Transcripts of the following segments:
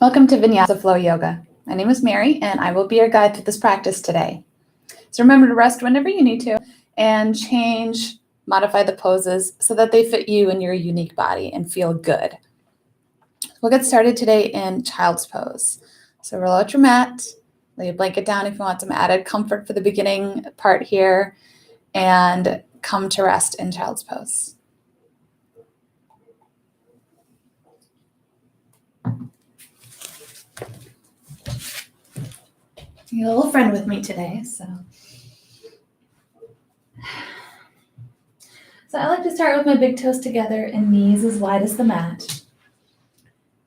Welcome to Vinyasa Flow Yoga. My name is Mary, and I will be your guide through this practice today. So remember to rest whenever you need to and modify the poses so that they fit you and your unique body and feel good. We'll get started today in child's pose. So roll out your mat, lay your blanket down if you want some added comfort for the beginning part here, and come to rest in child's pose. You have a little friend with me today, so I like to start with my big toes together and knees as wide as the mat.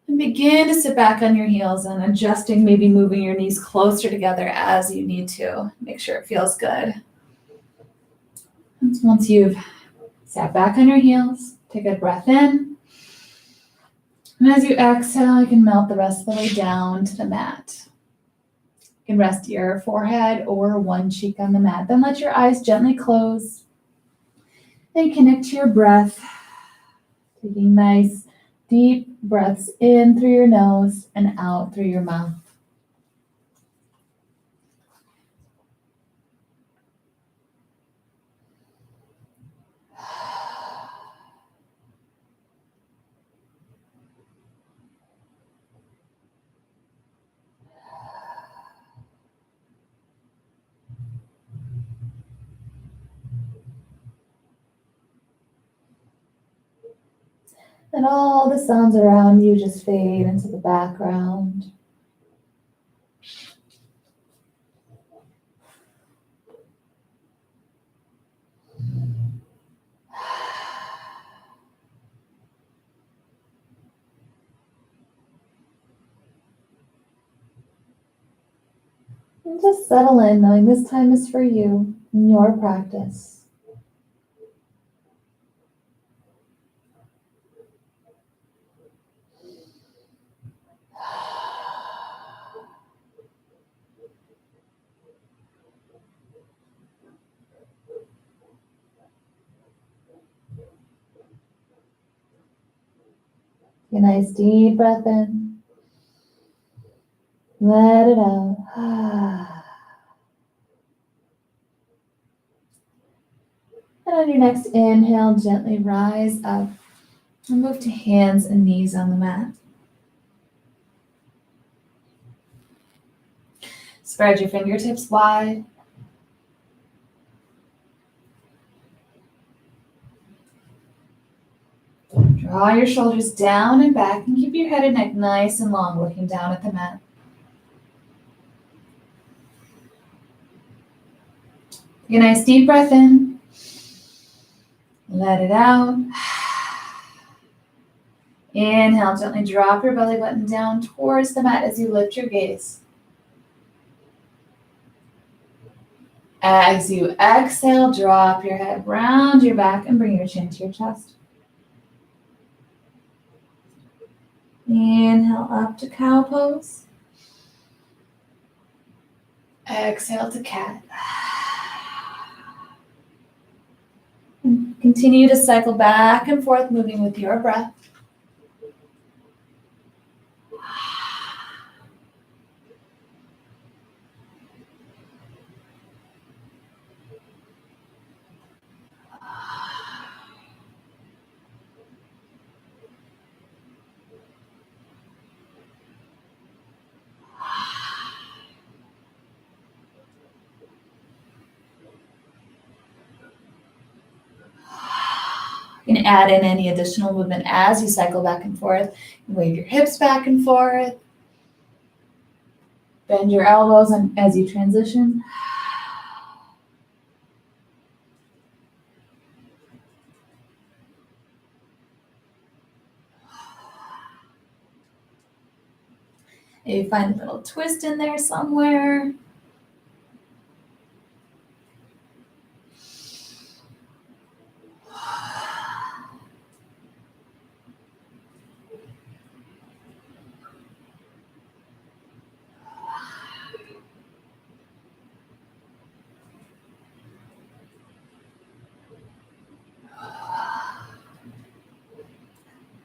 And begin to sit back on your heels and adjusting, maybe moving your knees closer together as you need to. Make sure it feels good. And once you've sat back on your heels, take a breath in. And as you exhale, you can melt the rest of the way down to the mat. You can rest your forehead or one cheek on the mat. Then let your eyes gently close. Then connect to your breath, taking nice deep breaths in through your nose and out through your mouth. And all the sounds around you just fade into the background. And just settle in, knowing this time is for you and your practice. Take a nice deep breath in. Let it out. And on your next inhale, gently rise up and move to hands and knees on the mat. Spread your fingertips wide. Draw your shoulders down and back and keep your head and neck nice and long, looking down at the mat. Take a nice deep breath in. Let it out. Inhale, gently drop your belly button down towards the mat as you lift your gaze. As you exhale, drop your head round your back and bring your chin to your chest. Inhale up to cow pose. Exhale to cat. And continue to cycle back and forth, moving with your breath. You can add in any additional movement as you cycle back and forth. Wave your hips back and forth. Bend your elbows as you transition. Maybe find a little twist in there somewhere.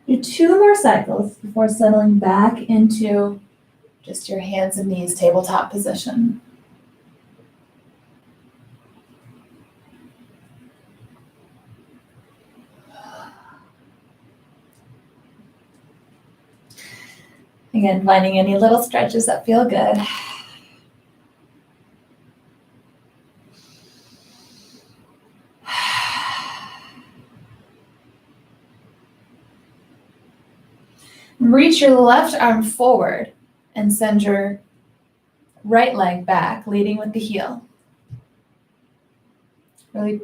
Do 2 more cycles before settling back into just your hands and knees tabletop position. Again, finding any little stretches that feel good. Reach your left arm forward and send your right leg back, leading with the heel. Really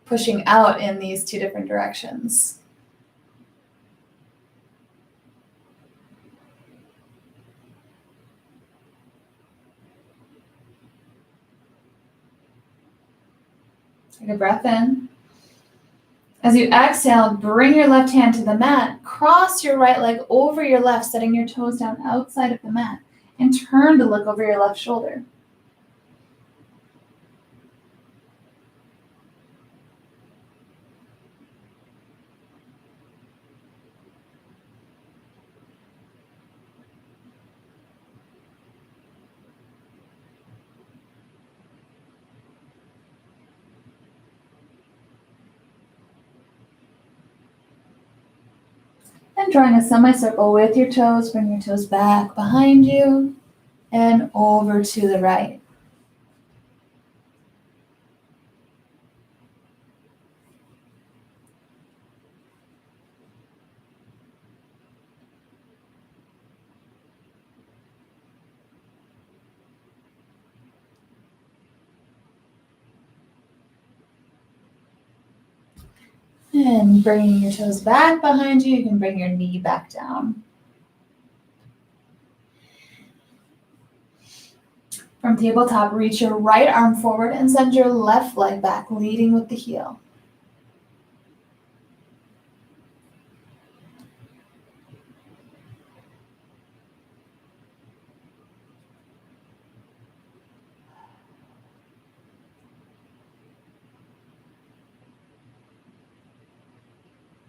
pushing out in these 2 different directions. Take a breath in. As you exhale, bring your left hand to the mat, cross your right leg over your left, setting your toes down outside of the mat, and turn to look over your left shoulder. And drawing a semicircle with your toes, bring your toes back behind you and over to the right. And bringing your toes back behind you, you can bring your knee back down. From tabletop, reach your right arm forward and send your left leg back, leading with the heel.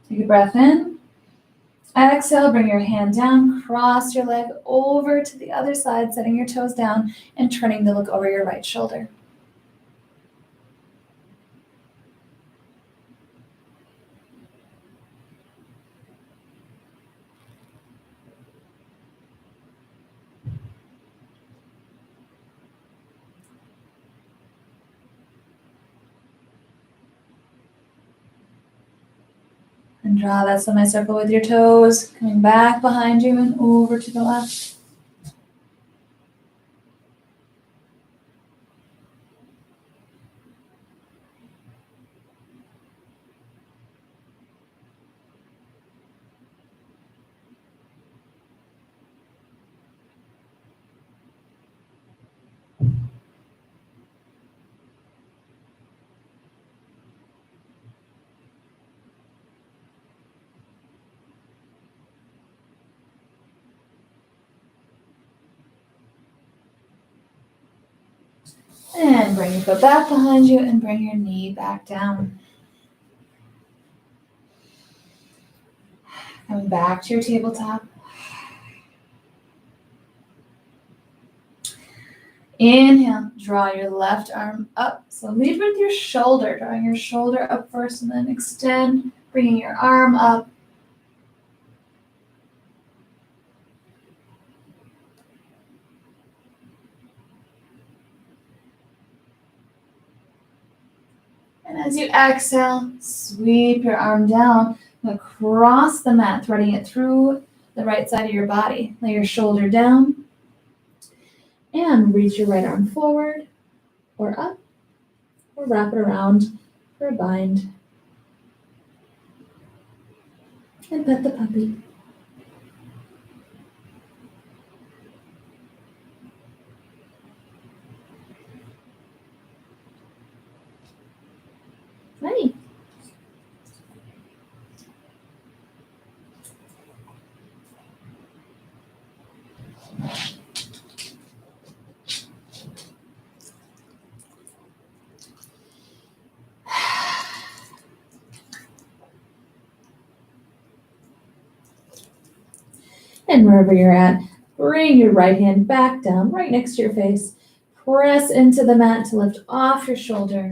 Take a breath in. Exhale, bring your hand down, cross your leg over to the other side, setting your toes down and turning to look over your right shoulder. And draw that semicircle with your toes, coming back behind you and over to the left. And bring your foot back behind you and bring your knee back down. Coming back to your tabletop. Inhale, draw your left arm up. So lead with your shoulder, drawing your shoulder up first and then extend, bringing your arm up. And as you exhale, sweep your arm down across the mat, threading it through the right side of your body. Lay your shoulder down and reach your right arm forward or up or wrap it around for a bind. And pet the puppy. Hi. And wherever you're at, bring your right hand back down, right next to your face. Press into the mat to lift off your shoulder.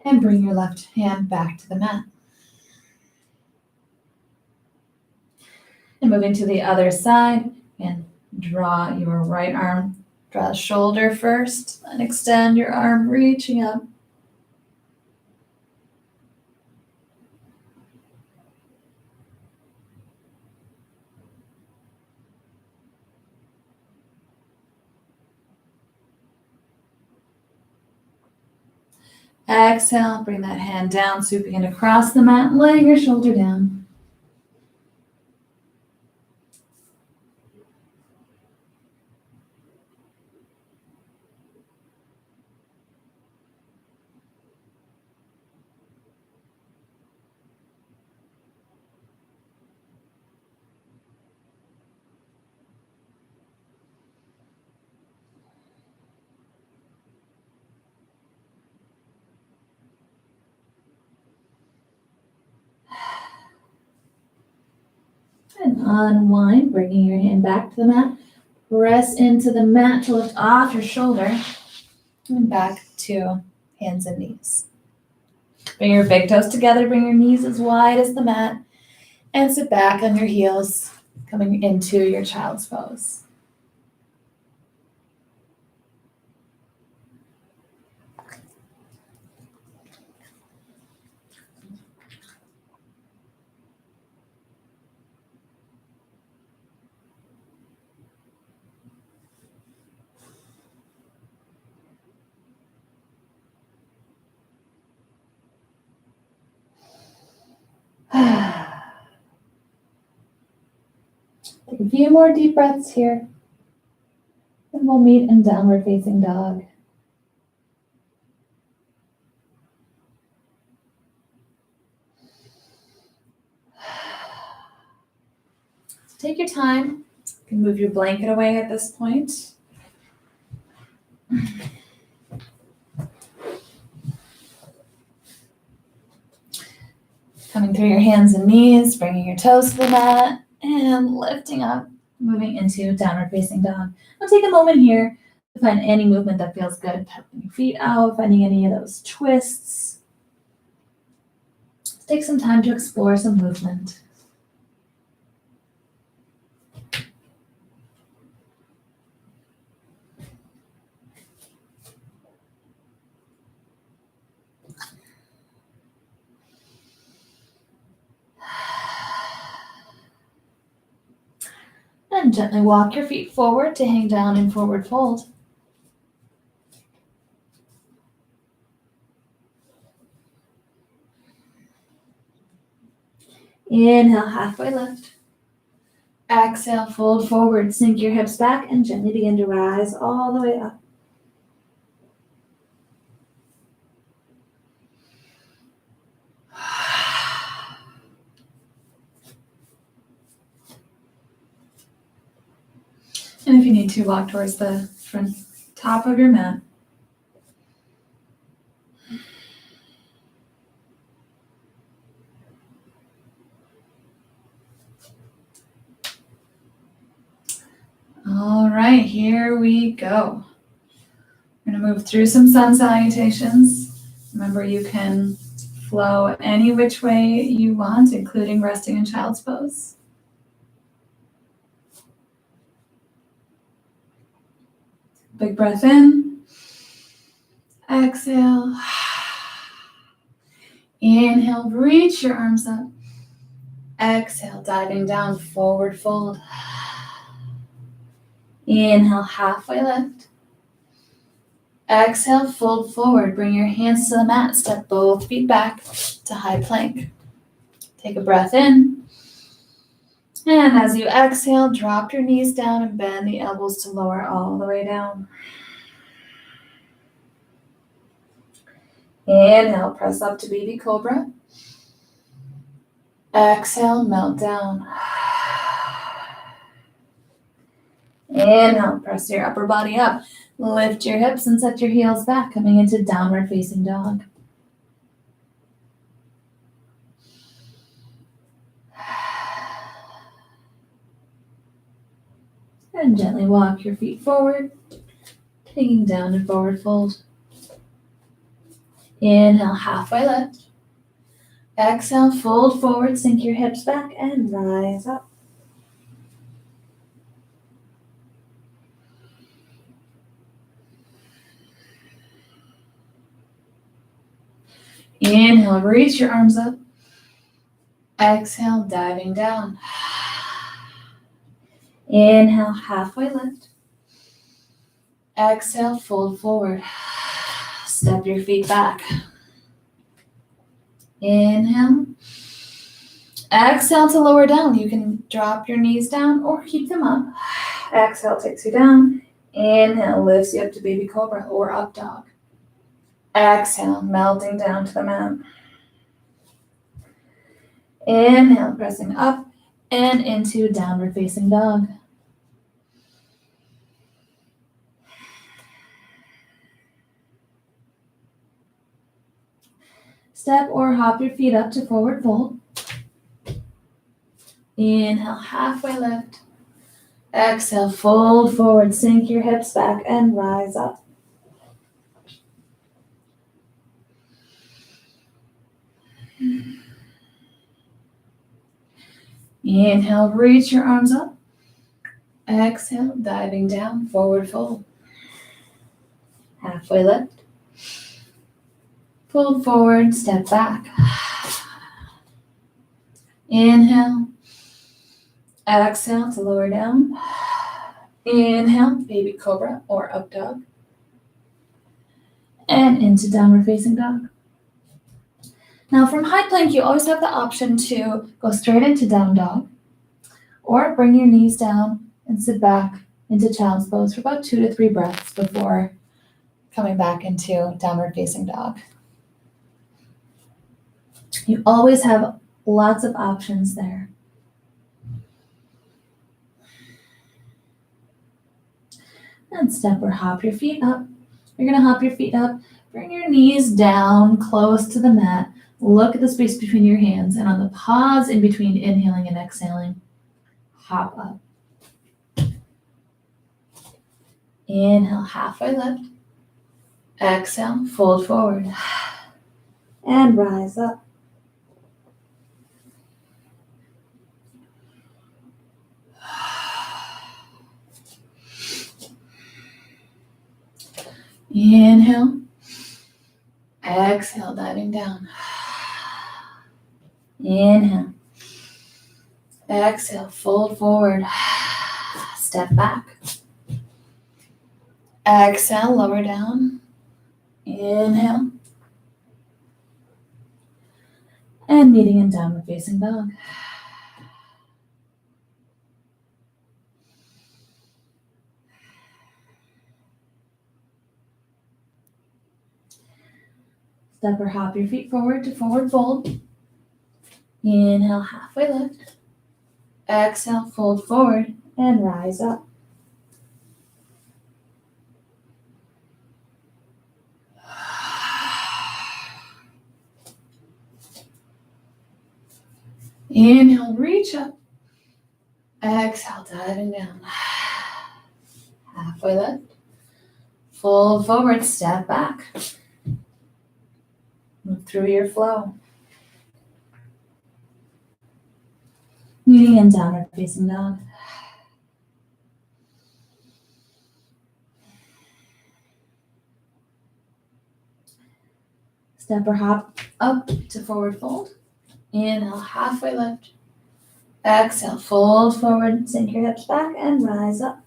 And bring your left hand back to the mat. And moving to the other side, and draw your right arm. Draw the shoulder first, and extend your arm, reaching up. Exhale, bring that hand down, swooping it across the mat, laying your shoulder down. And unwind, bringing your hand back to the mat. Press into the mat to lift off your shoulder. And back to hands and knees. Bring your big toes together, bring your knees as wide as the mat, and sit back on your heels, coming into your child's pose. Take a few more deep breaths here, and we'll meet in downward facing dog. So take your time. You can move your blanket away at this point. Coming through your hands and knees, bringing your toes to the mat, and lifting up, moving into downward facing dog. I'll take a moment here to find any movement that feels good. Pedaling your feet out, finding any of those twists. Let's take some time to explore some movement. And gently walk your feet forward to hang down in forward fold. Inhale, halfway lift. Exhale, fold forward, sink your hips back, and gently begin to rise all the way up. And if you need to, walk towards the front top of your mat. All right, here we go. We're going to move through some sun salutations. Remember, you can flow any which way you want, including resting in child's pose. Big breath in. Exhale. Inhale, reach your arms up. Exhale, diving down, forward fold. Inhale, halfway lift. Exhale, fold forward. Bring your hands to the mat. Step both feet back to high plank. Take a breath in. And as you exhale, drop your knees down and bend the elbows to lower all the way down. Inhale, press up to baby cobra. Exhale, melt down. Inhale, press your upper body up. Lift your hips and set your heels back, coming into downward facing dog. And gently walk your feet forward, taking down and forward fold. Inhale, halfway lift. Exhale, fold forward, sink your hips back, and rise up. Inhale, reach your arms up. Exhale, diving down. Inhale, halfway lift. Exhale, fold forward. Step your feet back. Inhale. Exhale to lower down. You can drop your knees down or keep them up. Exhale takes you down. Inhale lifts you up to baby cobra or up dog. Exhale, melting down to the mat. Inhale, pressing up and into downward facing dog. Step or hop your feet up to forward fold. Inhale, halfway lift. Exhale, fold forward, sink your hips back and rise up. Inhale, reach your arms up. Exhale, diving down, forward fold. Halfway lift. Fold forward, step back. Inhale. Exhale to lower down. Inhale, baby cobra or up dog. And into downward facing dog. Now from high plank, you always have the option to go straight into down dog or bring your knees down and sit back into child's pose for about 2 to 3 breaths before coming back into downward facing dog. You always have lots of options there. And step or hop your feet up. You're going to hop your feet up, bring your knees down close to the mat. Look at the space between your hands, and on the pause in between inhaling and exhaling, hop up. Inhale, halfway lift. Exhale, fold forward. And rise up. Inhale. Exhale, diving down. Inhale. Exhale, fold forward. Step back. Exhale, lower down. Inhale. And meeting in downward facing dog. Step or hop your feet forward to forward fold. Inhale, halfway lift. Exhale, fold forward and rise up. Inhale, reach up. Exhale, diving down. Halfway lift. Fold forward, step back. Move through your flow. Meeting in downward facing dog. Step or hop up to forward fold. Inhale, halfway lift. Exhale, fold forward, sink your hips back and rise up.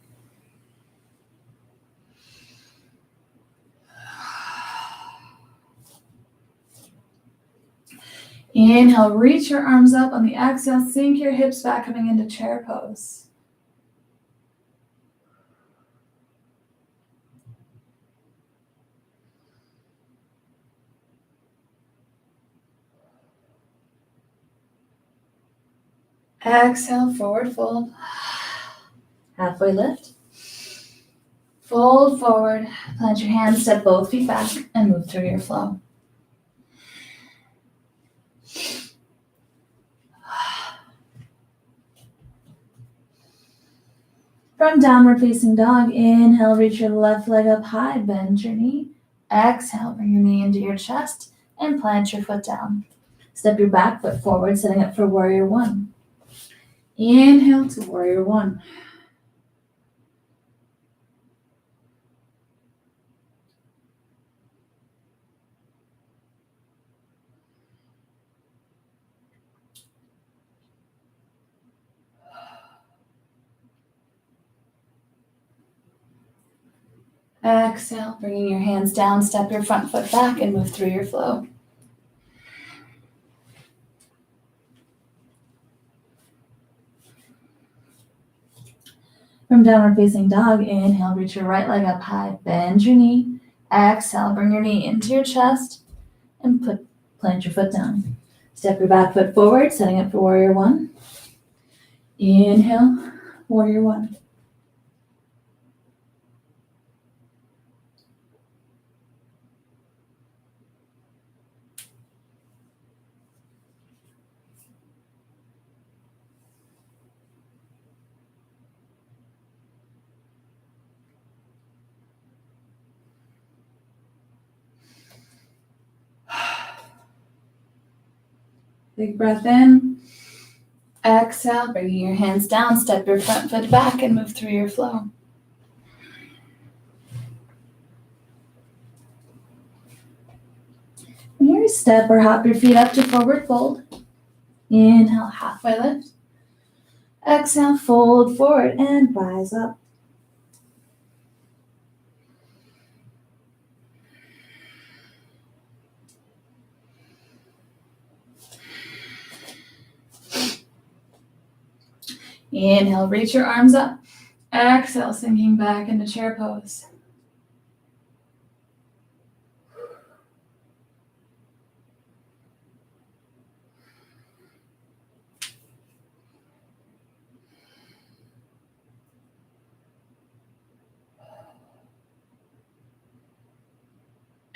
Inhale, reach your arms up. On the exhale, sink your hips back, coming into chair pose. Exhale, forward fold. Halfway lift. Fold forward, plant your hands, step both feet back, and move through your flow. From downward facing dog, inhale, reach your left leg up high, bend your knee. Exhale, bring your knee into your chest and plant your foot down. Step your back foot forward, setting up for warrior one. Inhale to warrior one. Exhale, bringing your hands down, step your front foot back and move through your flow. From downward facing dog, inhale, reach your right leg up high, bend your knee. Exhale, bring your knee into your chest and plant your foot down. Step your back foot forward, setting up for warrior one. Inhale, warrior one. Big breath in. Exhale, bringing your hands down, step your front foot back and move through your flow. From here, step or hop your feet up to forward fold. Inhale, halfway lift. Exhale, fold forward and rise up. Inhale, reach your arms up. Exhale, sinking back into chair pose.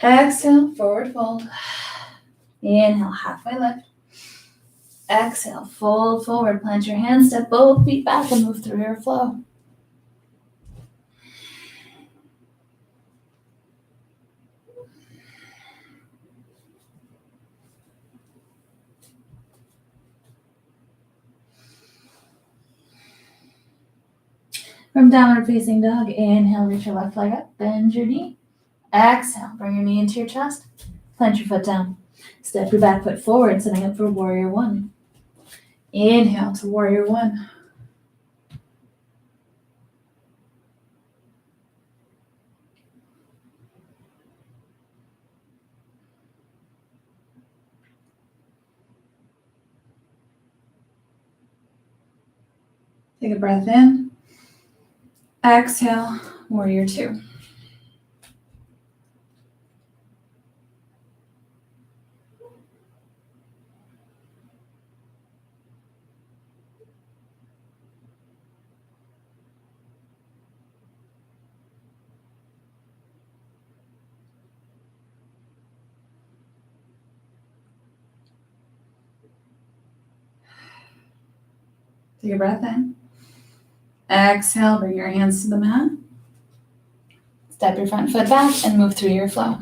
Exhale, forward fold. Inhale, halfway lift. Exhale, fold forward, plant your hands, step both feet back and move through your flow. From downward facing dog, inhale, reach your left leg up, bend your knee. Exhale, bring your knee into your chest, plant your foot down. Step your back foot forward, setting up for warrior one. Inhale to warrior one. Take a breath in. Exhale, warrior two. Take a breath in. Exhale, bring your hands to the mat. Step your front foot back and move through your flow.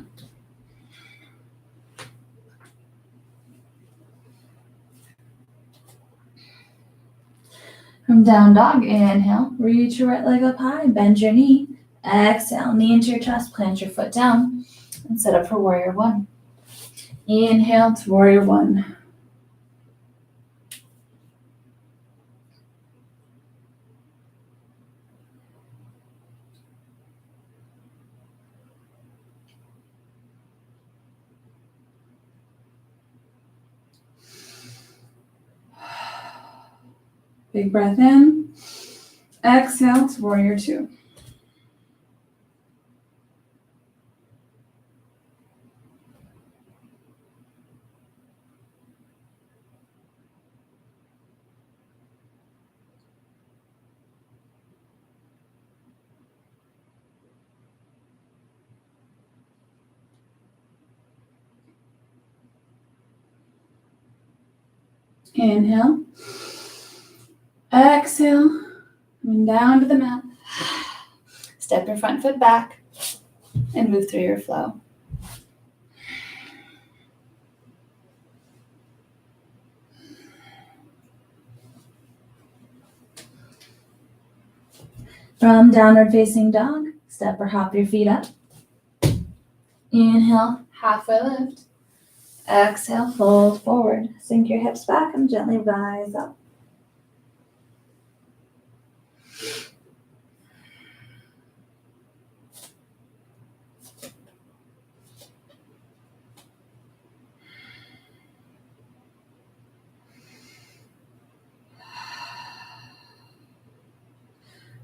From down dog, inhale, reach your right leg up high, bend your knee. Exhale, knee into your chest, plant your foot down, and set up for warrior one. Inhale to warrior one. Big breath in. Exhale to warrior two. Inhale. Exhale. Coming down to the mat. Step your front foot back and move through your flow. From downward facing dog, step or hop your feet up. Inhale, halfway lift. Exhale, fold forward. Sink your hips back and gently rise up.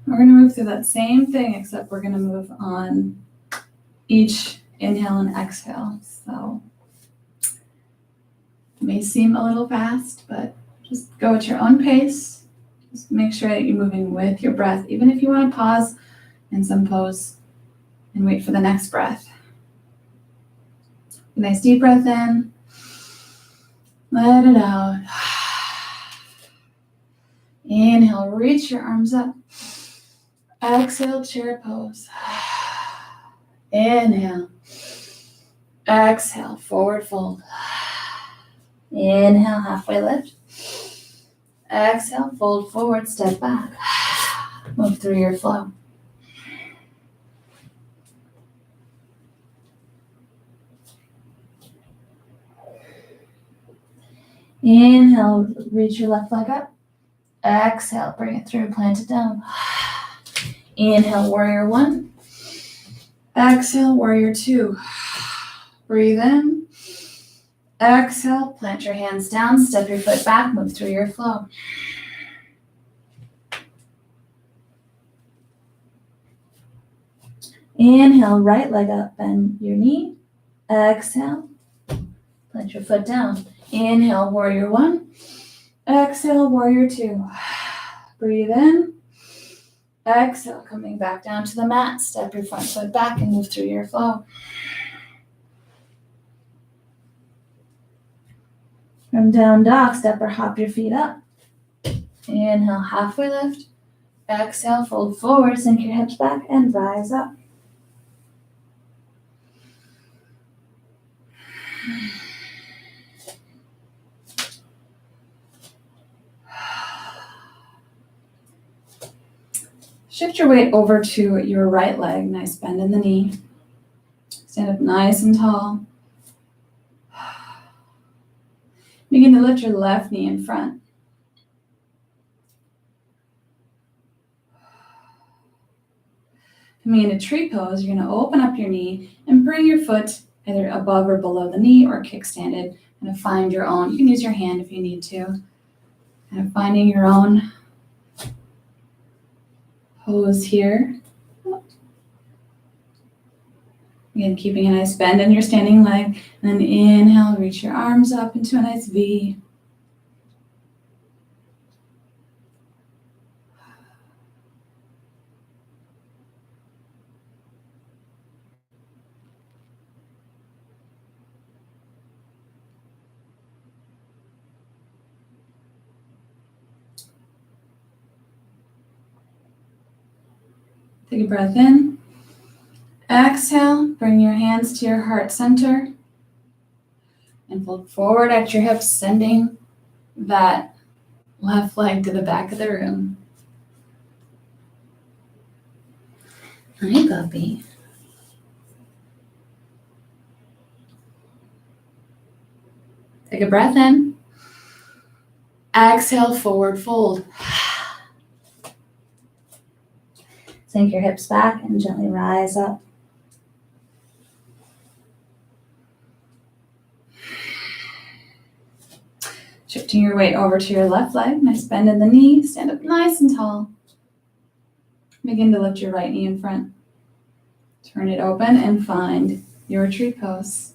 We're going to move through that same thing, except we're going to move on each inhale and exhale. So it may seem a little fast, but just go at your own pace. Just make sure that you're moving with your breath, even if you want to pause in some pose and wait for the next breath. A nice deep breath in. Let it out. Inhale, reach your arms up. Exhale, chair pose. Inhale. Exhale, forward fold. Inhale, halfway lift. Exhale, fold forward, step back. Move through your flow. Inhale, reach your left leg up. Exhale, bring it through, plant it down. Inhale, warrior one. Exhale, warrior two. Breathe in. Exhale, plant your hands down, step your foot back, move through your flow. Inhale, right leg up, bend your knee. Exhale, plant your foot down. Inhale, warrior one. Exhale, warrior two. Breathe in. Exhale, coming back down to the mat. Step your front foot back and move through your flow. From down dog, step or hop your feet up. Inhale, halfway lift. Exhale, fold forward, sink your hips back and rise up. Shift your weight over to your right leg. Nice bend in the knee. Stand up nice and tall. Begin to lift your left knee in front. Coming into tree pose, you're going to open up your knee and bring your foot either above or below the knee or kickstanded. Kind of find your own. You can use your hand if you need to. Kind of finding your own pose here. Again, keeping a nice bend in your standing leg. And then inhale, reach your arms up into a nice V. Take a breath in. Exhale, bring your hands to your heart center and fold forward at your hips, sending that left leg to the back of the room. Hi, puppy. Take a breath in. Exhale, forward fold. Sink your hips back and gently rise up. Shifting your weight over to your left leg. Nice bend in the knee. Stand up nice and tall. Begin to lift your right knee in front. Turn it open and find your tree pose.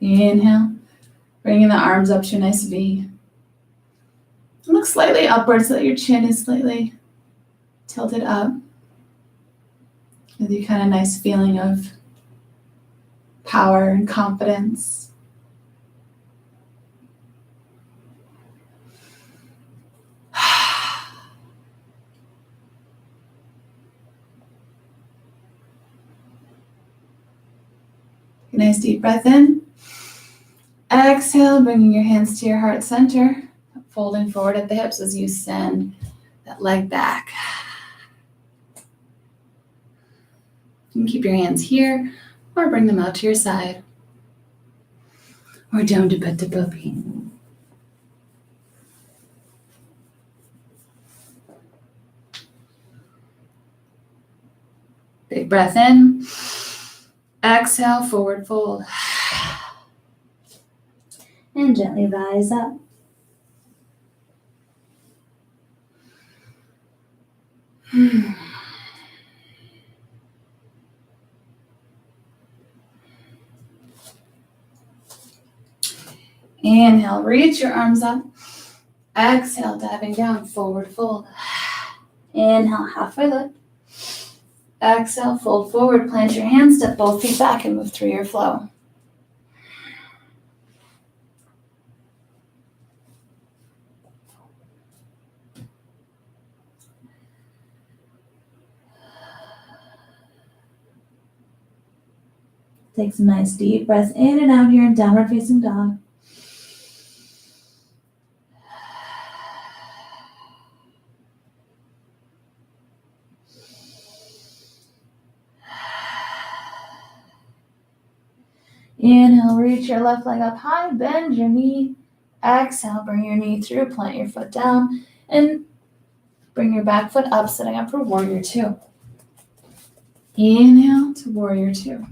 Inhale. Bringing the arms up to a nice V. Look slightly upwards so that your chin is slightly tilted up. Give you kind of nice feeling of power and confidence. nice deep breath in. Exhale, bringing your hands to your heart center, folding forward at the hips as you send that leg back. You can keep your hands here or bring them out to your side or down to Baddha Puppy. Big breath in. Exhale, forward fold. And gently rise up. Inhale, reach your arms up. Exhale, diving down, forward fold. Inhale, halfway lift. Exhale, fold forward, plant your hands, step both feet back and move through your flow. Take some nice deep breaths in and out here in downward facing dog. Inhale, reach your left leg up high, bend your knee. Exhale, bring your knee through, plant your foot down, and bring your back foot up, setting up for warrior two. Inhale to warrior two.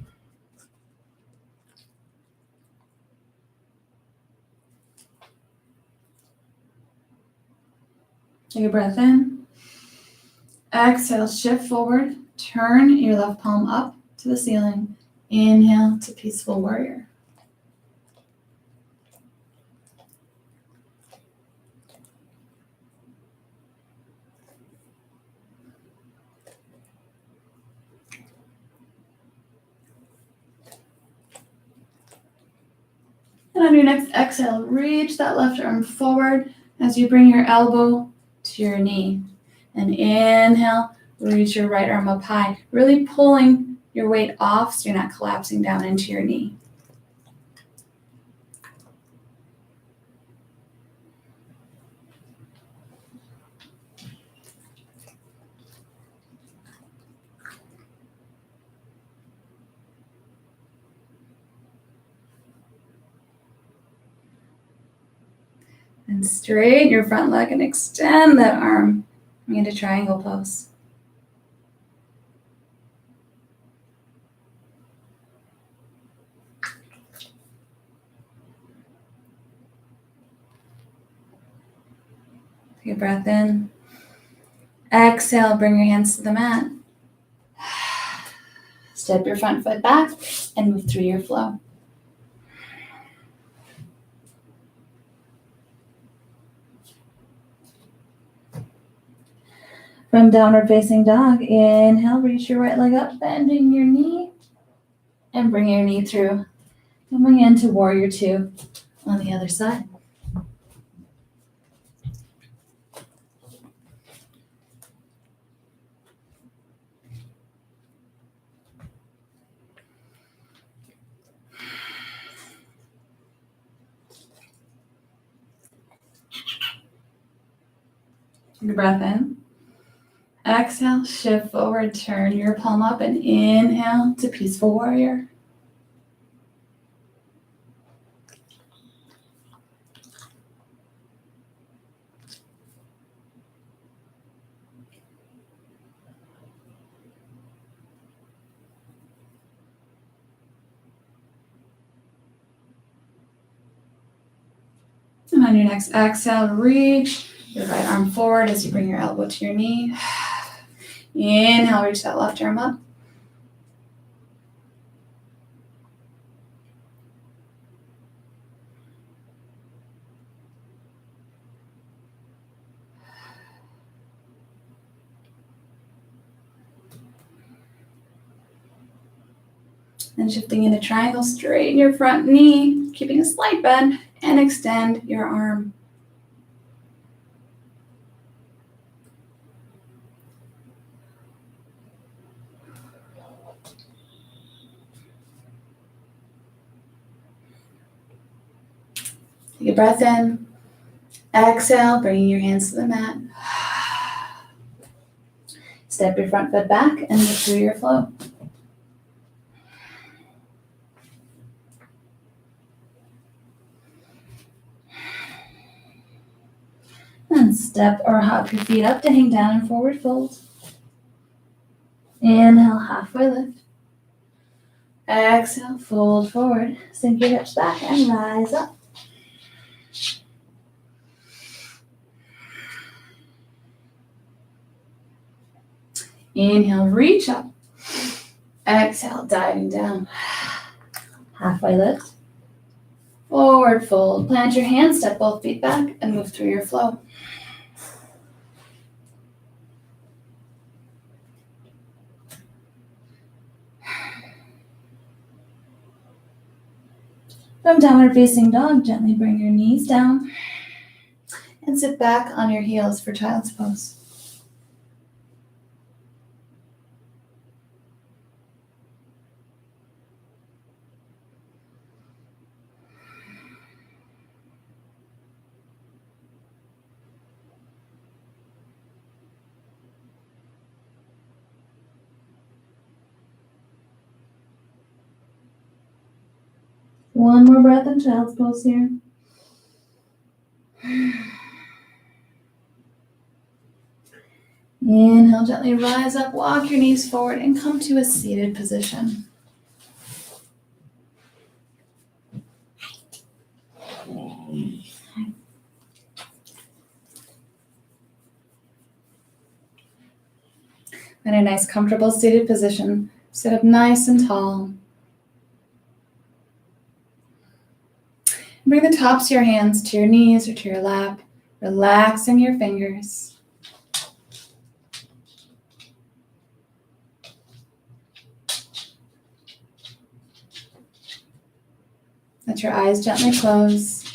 Take a breath in. Exhale, shift forward, turn your left palm up to the ceiling. Inhale to peaceful warrior. And on your next exhale, reach that left arm forward as you bring your elbow to your knee. And inhale, reach your right arm up high, really pulling your weight off so you're not collapsing down into your knee. And straighten your front leg and extend that arm into triangle pose. Take a breath in. Exhale, bring your hands to the mat. Step your front foot back and move through your flow. From downward facing dog, inhale, reach your right leg up, bending your knee, and bring your knee through. Coming into warrior two on the other side. Take a breath in. Exhale, shift forward, turn your palm up, and inhale to peaceful warrior. And on your next exhale, reach your right arm forward as you bring your elbow to your knee. Inhale, reach that left arm up. And shifting into triangle, straighten your front knee, keeping a slight bend, and extend your arm. Take a breath in. Exhale, bringing your hands to the mat. Step your front foot back and move through your flow. And step or hop your feet up to hang down in forward fold. Inhale, halfway lift. Exhale, fold forward. Sink your hips back and rise up. Inhale, reach up. Exhale, diving down. Halfway lift. Forward fold. Plant your hands, step both feet back, and move through your flow. From downward facing dog, gently bring your knees down and sit back on your heels for child's pose. One more breath in child's pose here. Inhale, gently rise up, walk your knees forward, and come to a seated position. In a nice, comfortable seated position, sit up nice and tall. Bring the tops of your hands to your knees or to your lap, relaxing your fingers. Let your eyes gently close.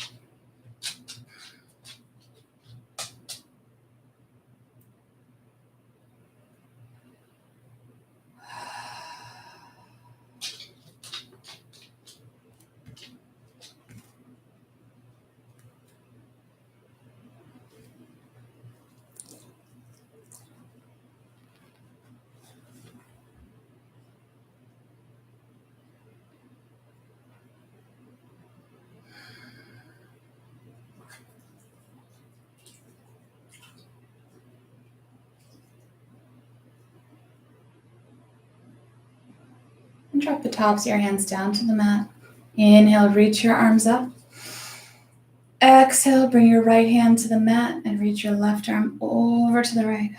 And drop the tops of your hands down to the mat. Inhale, reach your arms up. Exhale, bring your right hand to the mat and reach your left arm over to the right.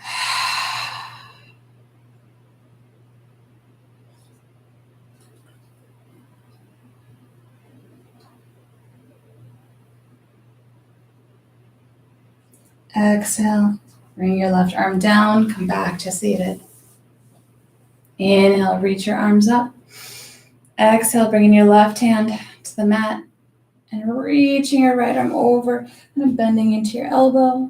Exhale, bring your left arm down, come back to seated. Inhale, reach your arms up. Exhale, bringing your left hand to the mat and reaching your right arm over and bending into your elbow.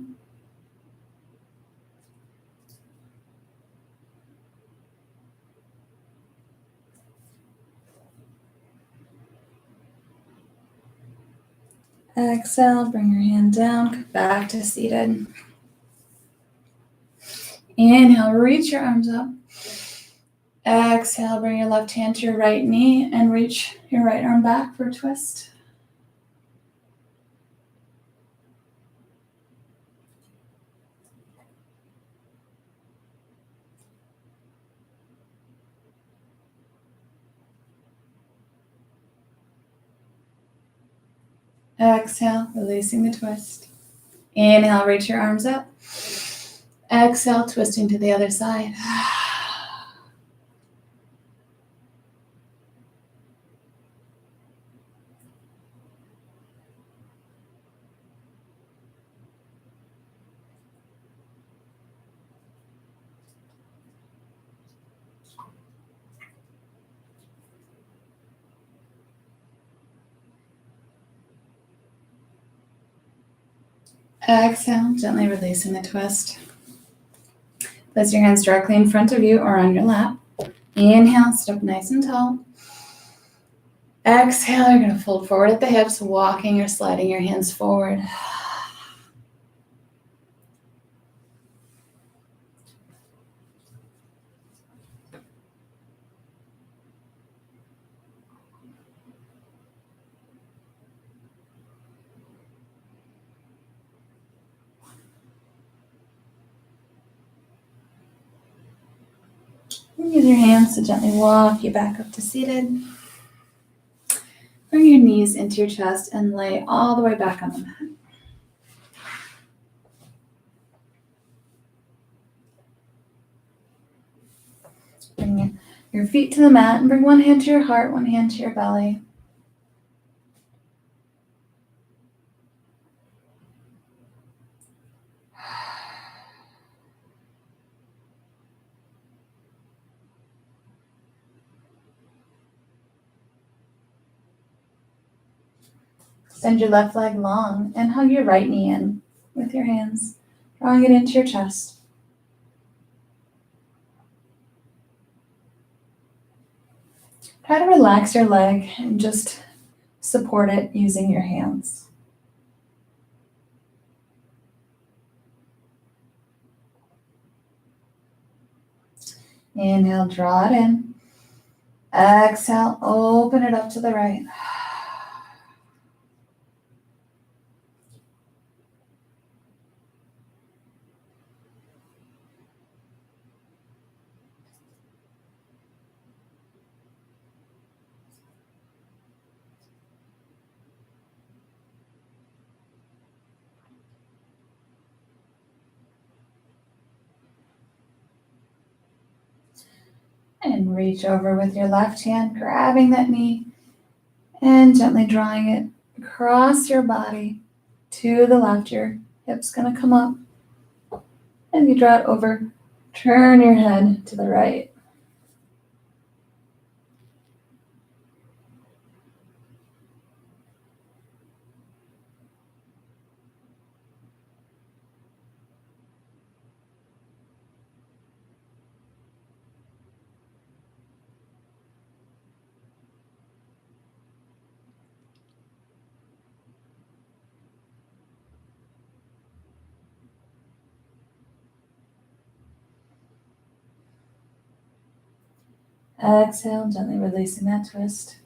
Exhale, bring your hand down, come back to seated. Inhale, reach your arms up. Exhale, bring your left hand to your right knee and reach your right arm back for a twist. Exhale, releasing the twist. Inhale, reach your arms up. Exhale, twisting to the other side. Exhale, gently releasing the twist. Place your hands directly in front of you or on your lap. Inhale, sit up nice and tall. Exhale, you're going to fold forward at the hips, walking or sliding your hands forward. Use your hands to gently walk you back up to seated. Bring your knees into your chest and lay all the way back on the mat. Bring your feet to the mat and bring one hand to your heart, one hand to your belly. Extend your left leg long and hug your right knee in with your hands, drawing it into your chest. Try to relax your leg and just support it using your hands. Inhale, draw it in. Exhale, open it up to the right. And reach over with your left hand, grabbing that knee and gently drawing it across your body to the left. Your hip's going to come up. And you draw it over. Turn your head to the right. Exhale, gently releasing that twist.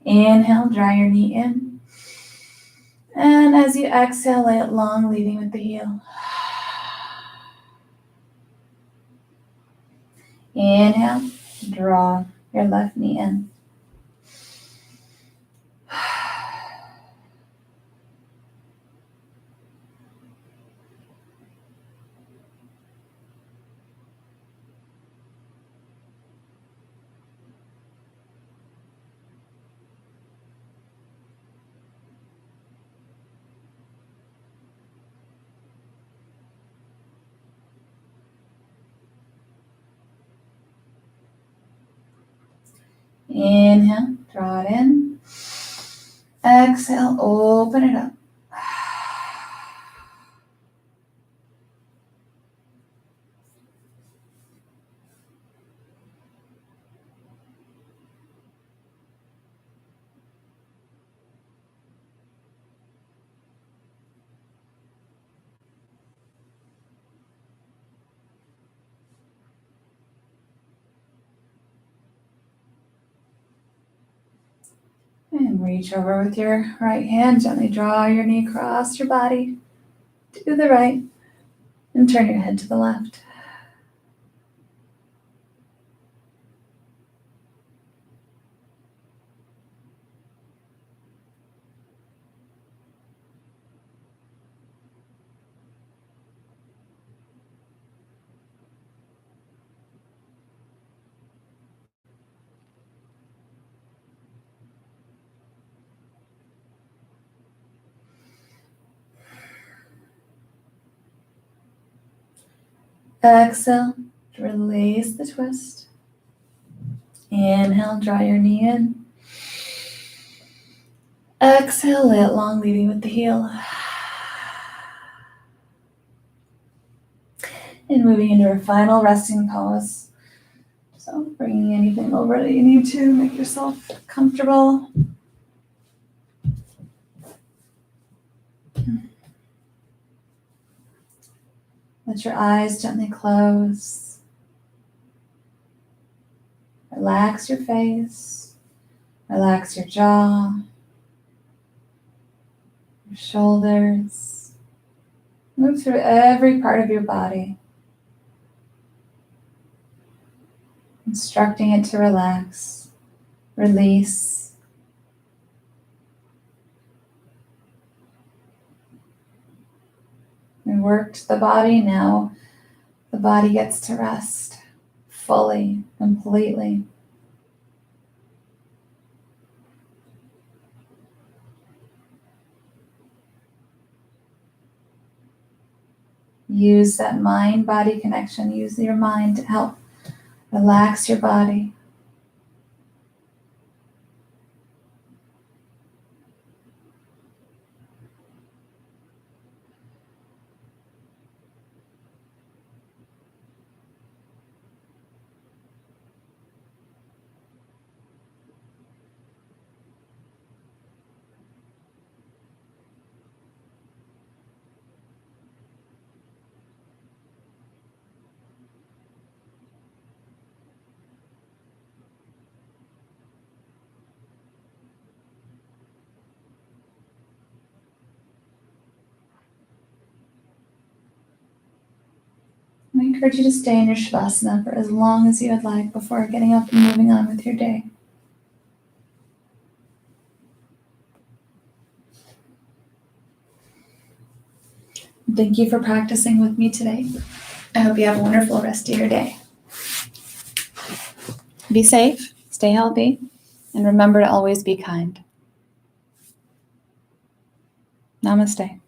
Inhale, draw your knee in. And as you exhale, lay it long, leading with the heel. Inhale, draw your left knee in. Inhale, draw it in. Exhale, open it up. And reach over with your right hand. Gently draw your knee across your body to the right and turn your head to the left. Exhale, release the twist. Inhale, draw your knee in. Exhale, lay it long, leading with the heel. And moving into our final resting pose. So bringing anything over that you need to make yourself comfortable. Let your eyes gently close. Relax your face. Relax your jaw, your shoulders. Move through every part of your body, instructing it to relax, release. We worked the body, now the body gets to rest fully, completely. Use that mind-body connection. Use your mind to help relax your body. I encourage you to stay in your Shavasana for as long as you would like before getting up and moving on with your day. Thank you for practicing with me today. I hope you have a wonderful rest of your day. Be safe, stay healthy, and remember to always be kind. Namaste.